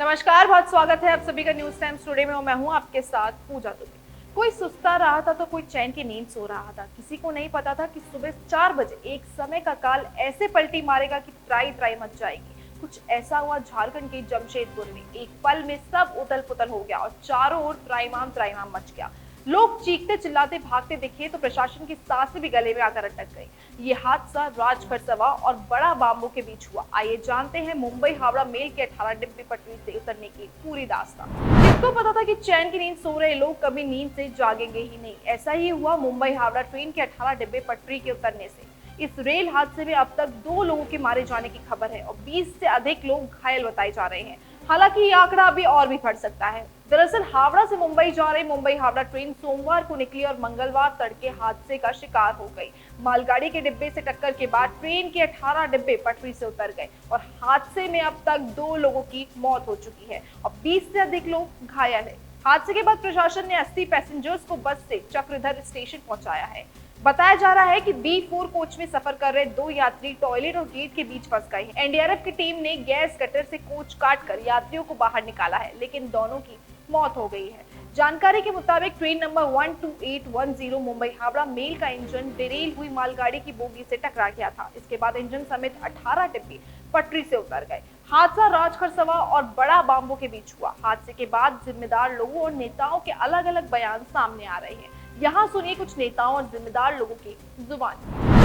नमस्कार, बहुत स्वागत है आप सभी का न्यूज टाइम्स टुडे में। मैं हूं आपके साथ पूजा दुबे। कोई सुस्ता रहा था तो कोई चैन की नींद सो रहा था। किसी को नहीं पता था कि सुबह 4 बजे एक समय का काल ऐसे पलटी मारेगा कि त्राई त्राई मच जाएगी। कुछ ऐसा हुआ झारखंड के जमशेदपुर में। एक पल में सब उथल पुथल हो गया और चारों ओर त्राईमाम मच गया। लोग चीखते चिल्लाते भागते दिखे तो प्रशासन की सांसें भी गले में आकर अटक गई। ये हादसा राजखरसवा और बड़ा बांबू के बीच हुआ। आइए जानते हैं मुंबई हावड़ा मेल के 18 डिब्बे पटरी से उतरने की पूरी दास्तान। किसको पता था कि चैन की नींद सो रहे लोग कभी नींद से जागेंगे ही नहीं। ऐसा ही हुआ मुंबई हावड़ा ट्रेन के 18 डिब्बे पटरी के उतरने से। इस रेल हादसे में अब तक 2 लोगों के मारे जाने की खबर है और 20 से अधिक लोग घायल बताए जा रहे हैं। हालांकि ये आंकड़ा अभी और भी बढ़ सकता है। दरअसल हावड़ा से मुंबई जा रही मुंबई हावड़ा ट्रेन सोमवार को निकली और मंगलवार तड़के हादसे का शिकार हो गई। मालगाड़ी के डिब्बे से टक्कर के बाद ट्रेन के 18 डिब्बे पटरी से उतर गए और हादसे में अब तक 2 लोगों की मौत हो चुकी है और 20 से अधिक लोग घायल हैं। हादसे के बाद प्रशासन ने 80 पैसेंजर्स को बस से चक्रधर स्टेशन पहुंचाया है। बताया जा रहा है कि B4 कोच में सफर कर रहे 2 यात्री टॉयलेट और गेट के बीच फंस गए हैं। एनडीआरएफ की टीम ने गैस कटर से कोच काटकर यात्रियों को बाहर निकाला है, लेकिन दोनों की मौत हो गई है। जानकारी के मुताबिक train number 12810 Mumbai Howrah mail का इंजन डिरेल हुई मालगाड़ी की बोगी से टकरा गया था। इसके बाद इंजन समेत 18 डिब्बे पटरी से उतर गए। हादसा राजखरसवा और बड़ा बांबू के बीच हुआ। हादसे के बाद जिम्मेदार लोगों और नेताओं के अलग अलग बयान सामने आ रहे हैं। यहाँ सुनिए कुछ नेताओं और जिम्मेदार लोगों की जुबान।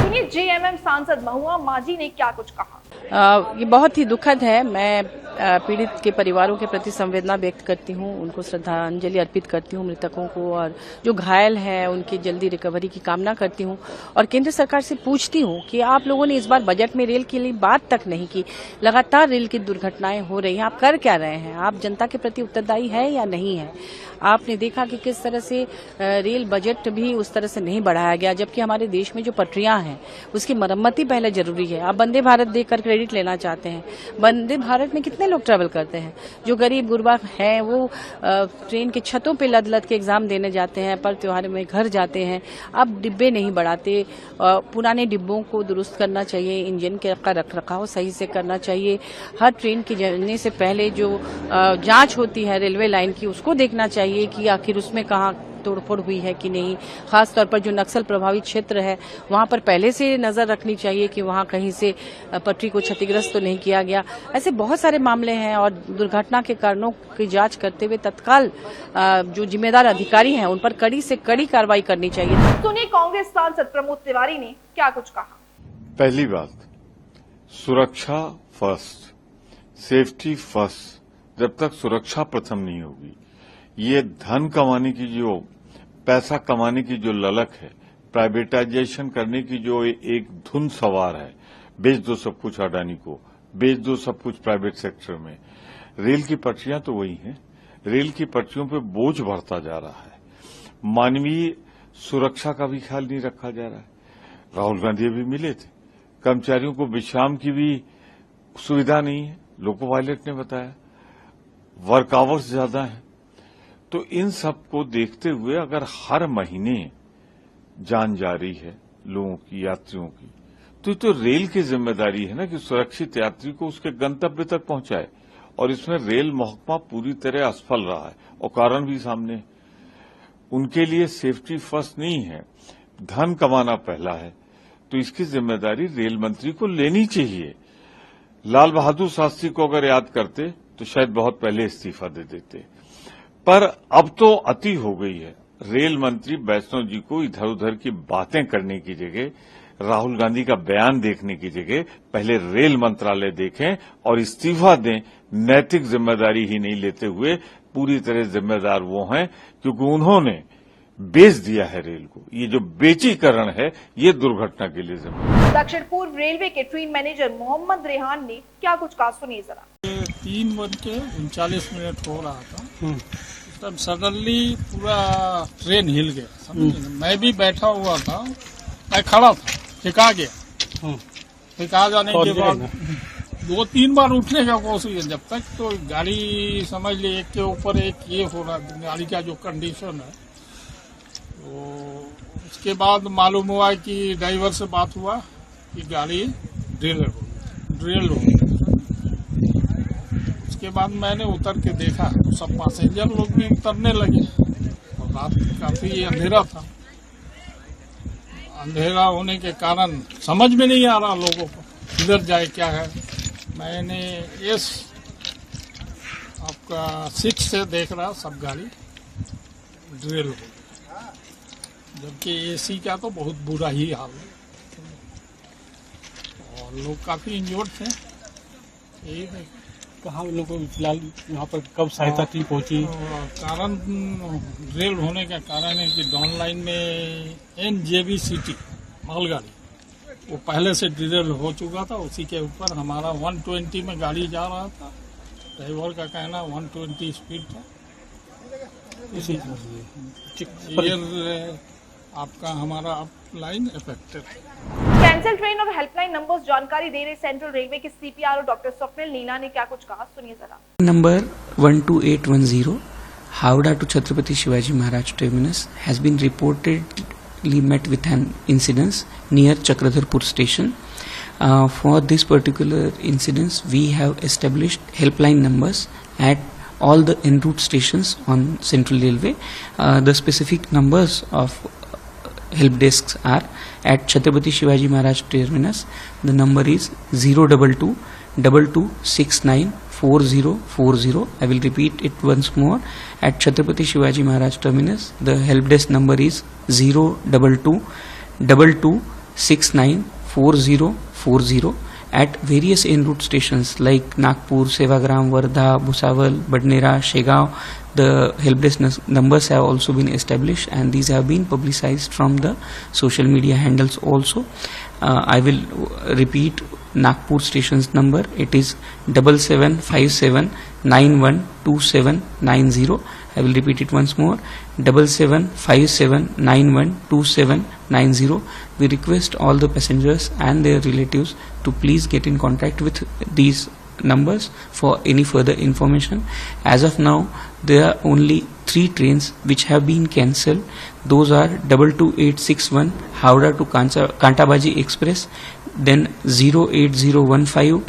सुनिए जेएमएम सांसद महुआ माझी ने क्या कुछ कहा। ये बहुत ही दुखद है। मैं पीड़ित के परिवारों के प्रति संवेदना व्यक्त करती हूँ, उनको श्रद्धांजलि अर्पित करती हूँ, मृतकों को, और जो घायल हैं उनकी जल्दी रिकवरी की कामना करती हूँ। और केंद्र सरकार से पूछती हूँ कि आप लोगों ने इस बार बजट में रेल के लिए बात तक नहीं की। लगातार रेल की दुर्घटनाएं हो रही हैं, आप कर क्या रहे हैं? आप जनता के प्रति उत्तरदायी है या नहीं है? आपने देखा कि किस तरह से रेल बजट भी उस तरह से नहीं बढ़ाया गया, जबकि हमारे देश में जो पटरियां हैं उसकी मरम्मत ही पहले जरूरी है। आप वंदे भारत देकर क्रेडिट लेना चाहते हैं। वंदे भारत में कितने लोग ट्रैवल करते हैं? जो गरीब गुरबा हैं वो ट्रेन के छतों पे लद के एग्जाम देने जाते हैं, पर त्योहार में घर जाते हैं। अब डिब्बे नहीं बढ़ाते। पुराने डिब्बों को दुरुस्त करना चाहिए, इंजन का रखरखाव सही से करना चाहिए। हर ट्रेन के जाने से पहले जो जांच होती है रेलवे लाइन की, उसको देखना चाहिए कि आखिर उसमें कहाँ तोड़फोड़ हुई है कि नहीं। खास तौर पर जो नक्सल प्रभावित क्षेत्र है वहां पर पहले से नजर रखनी चाहिए कि वहां कहीं से पटरी को क्षतिग्रस्त तो नहीं किया गया। ऐसे बहुत सारे मामले हैं और दुर्घटना के कारणों की जांच करते हुए तत्काल जो जिम्मेदार अधिकारी हैं उन पर कड़ी से कड़ी कार्रवाई करनी चाहिए। सुनिए कांग्रेस सांसद प्रमोद तिवारी ने क्या कुछ कहा। पहली बात, सुरक्षा फर्स्ट, सेफ्टी फर्स्ट। जब तक सुरक्षा प्रथम नहीं होगी, ये धन कमाने की जो पैसा कमाने की जो ललक है, प्राइवेटाइजेशन करने की जो एक धुन सवार है, बेच दो सब कुछ अडानी को, बेच दो सब कुछ प्राइवेट सेक्टर में। रेल की पटरियां तो वही हैं। रेल की पटरियों पे बोझ बढ़ता जा रहा है। मानवीय सुरक्षा का भी ख्याल नहीं रखा जा रहा है। राहुल गांधी अभी मिले थे, कर्मचारियों को विश्राम की भी सुविधा नहीं है, लोको पायलट ने बताया। वर्क आवर्स ज्यादा है। तो इन सब को देखते हुए अगर हर महीने जान जा रही है लोगों की, यात्रियों की, तो ये तो रेल की जिम्मेदारी है ना कि सुरक्षित यात्री को उसके गंतव्य तक पहुंचाए। और इसमें रेल महकमा पूरी तरह असफल रहा है और कारण भी सामने है। उनके लिए सेफ्टी फर्स्ट नहीं है, धन कमाना पहला है। तो इसकी जिम्मेदारी रेल मंत्री को लेनी चाहिए। लाल बहादुर शास्त्री को अगर याद करते तो शायद बहुत पहले इस्तीफा दे देते, पर अब तो अति हो गई है। रेल मंत्री वैष्णव जी को इधर उधर की बातें करने की जगह, राहुल गांधी का बयान देखने की जगह पहले रेल मंत्रालय देखें और इस्तीफा दें। नैतिक जिम्मेदारी ही नहीं लेते हुए पूरी तरह जिम्मेदार वो हैं क्योंकि उन्होंने बेच दिया है रेल को। ये जो बेचीकरण है ये दुर्घटना के लिए जिम्मेदार। दक्षिण पूर्व रेलवे के ट्रेन मैनेजर मोहम्मद रेहान ने क्या कुछ कहा, सुनिए जरा। 3:39 हो रहा था, तब सडनली पूरा ट्रेन हिल गया। मैं भी बैठा हुआ था, मैं खड़ा था, फेंका गया। फेंका जाने के बाद 2-3 बार उठने का कोशिश, जब तक तो गाड़ी समझ ली एक के ऊपर एक ये हो रहा, गाड़ी का जो कंडीशन है। तो उसके बाद मालूम हुआ कि ड्राइवर से बात हुआ कि गाड़ी ड्रिल हो गई। उसके उसके बाद मैंने उतर के देखा तो सब पैसेंजर लोग भी उतरने लगे और रात काफी अंधेरा था। अंधेरा होने के कारण समझ में नहीं आ रहा लोगों को किधर जाए क्या है। मैंने इस आपका 6 से देख रहा सब गाड़ी ड्रिल हो गई, जबकि एसी का तो बहुत बुरा ही हाल है और लोग काफी इंजोर्ड थे। यही है। कहाँ उन लोगों को फिलहाल यहाँ पर कब सहायता टीम पहुंची? कारण ड्रिल होने का कारण है कि डाउन लाइन में NJB सिटी मालगाड़ी वो पहले से ड्रिल हो चुका था। उसी के ऊपर हमारा 120 में गाड़ी जा रहा था। ड्राइवर का कहना 120 स्पीड था। इसी ये आपका हमारा लाइन इफेक्टेड। कैंसिल ट्रेन और हेल्पलाइन नंबर्स जानकारी दे रहे सेंट्रल रेलवे के CPRO डॉक्टर स्वप्निल नीना ने क्या कुछ कहा, सुनिए जरा। Number 12810 Howrah to Chhatrapati Shivaji Maharaj Terminus has been reportedly met with an incident near Chakradharpur station. For this particular incident, we have established helpline numbers at all the en route stations on Central Railway. The specific numbers of help desks are at Chhatrapati Shivaji Maharaj Terminus. The number is 022 2269 4040. I will repeat it once more. At Chhatrapati Shivaji Maharaj Terminus, the help desk number is 022 2269 4040. At various en route stations like Nagpur, Sevagram, Wardha, Bhusawal, Badnera, Shegaon, the help desk numbers have also been established and these have been publicized from the social media handles also. I will repeat Nagpur station's number. It is 7757 912790. I will repeat it once more, 7757 912790. We request all the passengers and their relatives to please get in contact with these numbers for any further information. As of now, there are only 3 trains which have been cancelled. Those are 22861 Howrah to Kantabaji Express, then 08015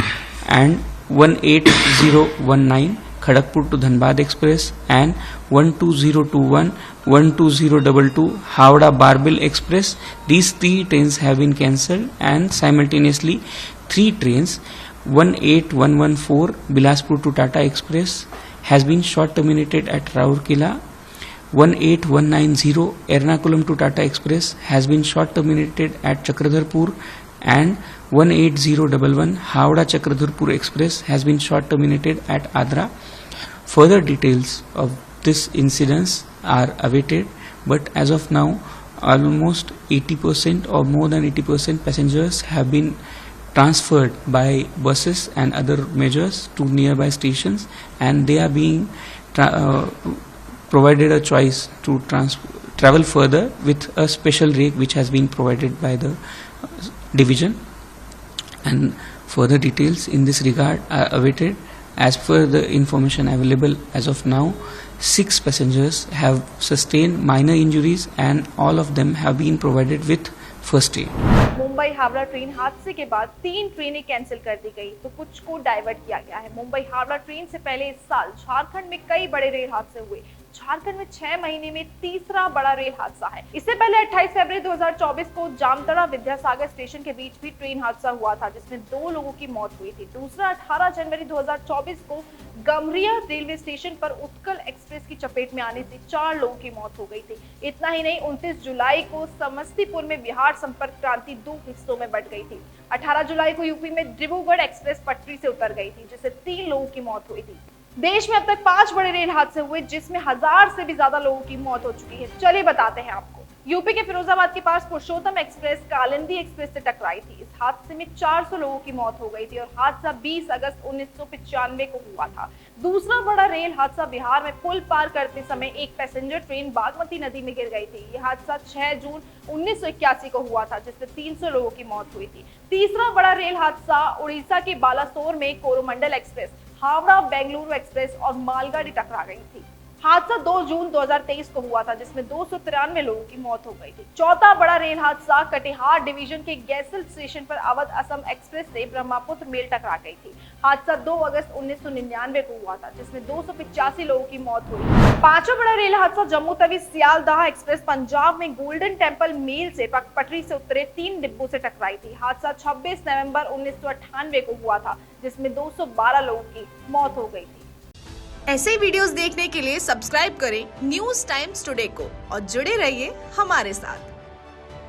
and 18019 Kharagpur to Dhanbad Express, and 12021 12022 Howrah Barbil Express. These 3 trains have been cancelled, and simultaneously 3 trains 18114 Bilaspur to Tata Express has been short terminated at Rourkela. 18190 Ernakulam to Tata Express has been short terminated at Chakradharpur, and 18011 Howrah Chakradharpur Express has been short terminated at Adra. Further details of this incident are awaited, but as of now, almost 80% or more than 80% passengers have been transferred by buses and other measures to nearby stations, and they are being provided a choice to travel further with a special rake which has been provided by the division. And further details in this regard are awaited. As per the information available as of now, 6 passengers have sustained minor injuries and all of them have been provided with first aid. Mumbai Howrah train हादसे के बाद 3 ट्रेनें cancel कर दी गई तो कुछ को divert किया गया है। मुंबई हावड़ा ट्रेन से पहले इस साल झारखंड में कई बड़े रेल हादसे हुए। झारखंड में 6 महीने में तीसरा बड़ा रेल हादसा है। इससे पहले 28 फरवरी 2024 को जामताड़ा विद्यासागर स्टेशन के बीच भी ट्रेन हादसा हुआ था, जिसमें 2 लोगों की मौत हुई थी। दूसरा 18 जनवरी 2024 को गमरिया रेलवे स्टेशन पर उत्कल एक्सप्रेस की चपेट में आने से 4 लोगों की मौत हो गई थी। इतना ही नहीं, 29 जुलाई को समस्तीपुर में बिहार संपर्क क्रांति 2 हिस्सों में बंट गई थी। 18 जुलाई को यूपी में डिब्रूगढ़ एक्सप्रेस पटरी से उतर गई थी, जिससे 3 लोगों की मौत हुई थी। देश में अब तक 5 बड़े रेल हादसे हुए, जिसमें 1000 से भी ज्यादा लोगों की मौत हो चुकी है। चलिए बताते हैं आपको। यूपी के फिरोजाबाद के पास पुरुषोत्तम एक्सप्रेस कालिंदी एक्सप्रेस से टकराई थी। इस हादसे में 400 लोगों की मौत हो गई थी और हादसा 20 अगस्त 1995 को हुआ था। दूसरा बड़ा रेल हादसा बिहार में पुल पार करते समय एक पैसेंजर ट्रेन बागमती नदी में गिर गई थी। यह हादसा 6 जून 1981 को हुआ था, जिसमें 300 लोगों की मौत हुई थी। तीसरा बड़ा रेल हादसा उड़ीसा के बालासोर में कोरोमंडल एक्सप्रेस, हावड़ा बेंगलुरु एक्सप्रेस और मालगाड़ी टकरा गई थी। हादसा 2 जून 2023 को हुआ था, जिसमें 293 लोगों की मौत हो गई थी। चौथा बड़ा रेल हादसा कटिहार डिवीजन के गैसल स्टेशन पर अवध असम एक्सप्रेस से ब्रह्मपुत्र मेल टकरा गई थी। हादसा 2 अगस्त 1999 को हुआ था, जिसमें 285 लोगों की मौत हुई। पांचवा बड़ा रेल हादसा जम्मू तवी सियालदाह एक्सप्रेस पंजाब में गोल्डन टेम्पल मेल से पटरी से उतरे 3 डिब्बों से टकराई थी। हादसा 26 नवंबर 1998 को हुआ था, जिसमें 212 लोगों की मौत हो गई थी। ऐसे ही वीडियोस देखने के लिए सब्सक्राइब करें न्यूज़ टाइम्स टुडे को और जुड़े रहिए हमारे साथ।